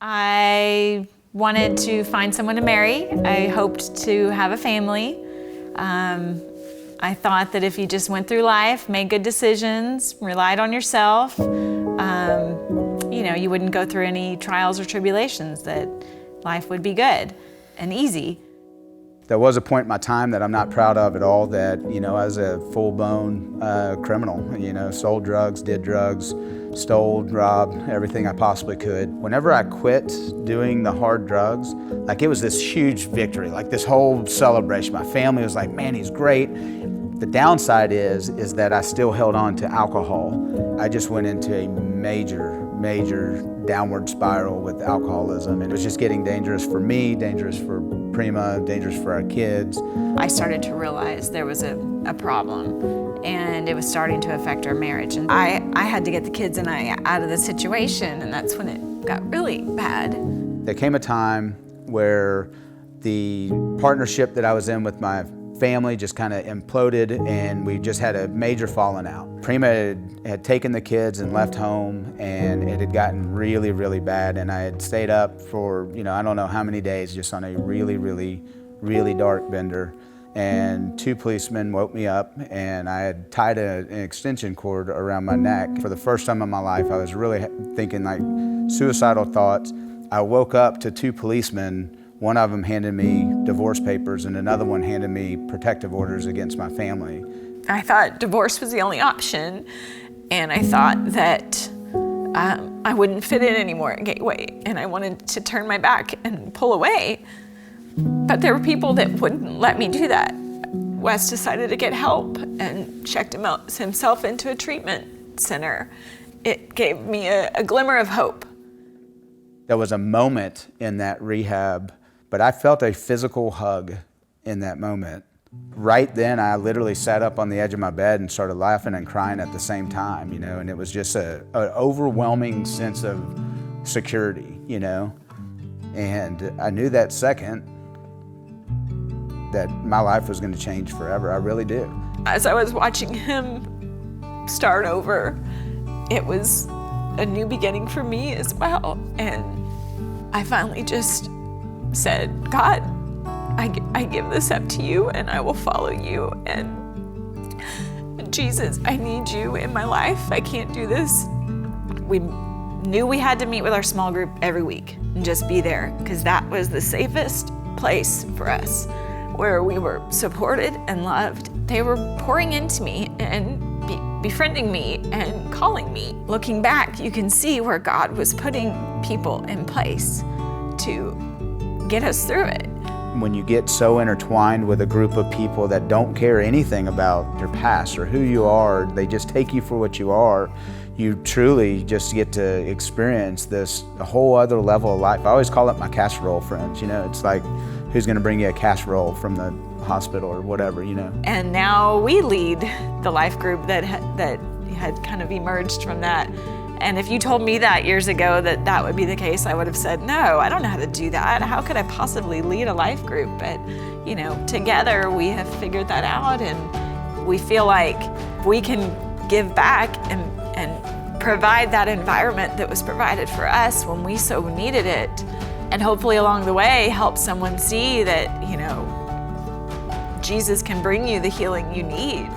I wanted to find someone to marry. I hoped to have a family. I thought that if you just went through life, made good decisions, relied on yourself, you wouldn't go through any trials or tribulations, that life would be good and easy. There was a point in my time that I'm not proud of at all, that, I was a full-blown criminal, sold drugs, did drugs, stole, robbed, everything I possibly could. Whenever I quit doing the hard drugs, it was this huge victory, this whole celebration. My family was like, man, he's great. The downside is that I still held on to alcohol. I just went into a major downward spiral with alcoholism, and it was just getting dangerous for me, dangerous for Prima, dangerous for our kids. I started to realize there was a problem, and it was starting to affect our marriage. And I had to get the kids and I out of the situation, and that's when it got really bad. There came a time where the partnership that I was in with my family just kind of imploded, and we just had a major falling out. Prima had taken the kids and left home, and it had gotten really bad, and I had stayed up for, I don't know how many days, just on a really dark bender. And 2 policemen woke me up, and I had tied an extension cord around my neck. For the first time in my life, I was really thinking suicidal thoughts. I woke up to 2 policemen. One of them handed me divorce papers, and another one handed me protective orders against my family. I thought divorce was the only option, and I thought that I wouldn't fit in anymore at Gateway, and I wanted to turn my back and pull away. But there were people that wouldn't let me do that. Wes decided to get help and checked himself into a treatment center. It gave me a glimmer of hope. There was a moment in that rehab, but I felt a physical hug in that moment. Right then, I literally sat up on the edge of my bed and started laughing and crying at the same time, and it was just an overwhelming sense of security, And I knew that second that my life was going to change forever. I really did. As I was watching him start over, it was a new beginning for me as well. And I finally just said, God, I give this up to you, and I will follow you. And Jesus, I need you in my life. I can't do this. We knew we had to meet with our small group every week and just be there, because that was the safest place for us, where we were supported and loved. They were pouring into me and befriending me and calling me. Looking back, you can see where God was putting people in place to get us through it. When you get so intertwined with a group of people that don't care anything about your past or who you are, they just take you for what you are, you truly just get to experience this a whole other level of life. I always call it my casserole friends. It's like, who's going to bring you a casserole from the hospital or whatever, And now we lead the life group that had kind of emerged from that. And if you told me that years ago that would be the case, I would have said, no, I don't know how to do that. How could I possibly lead a life group? But, together we have figured that out, and we feel like we can give back and provide that environment that was provided for us when we so needed it. And hopefully along the way, help someone see that, Jesus can bring you the healing you need.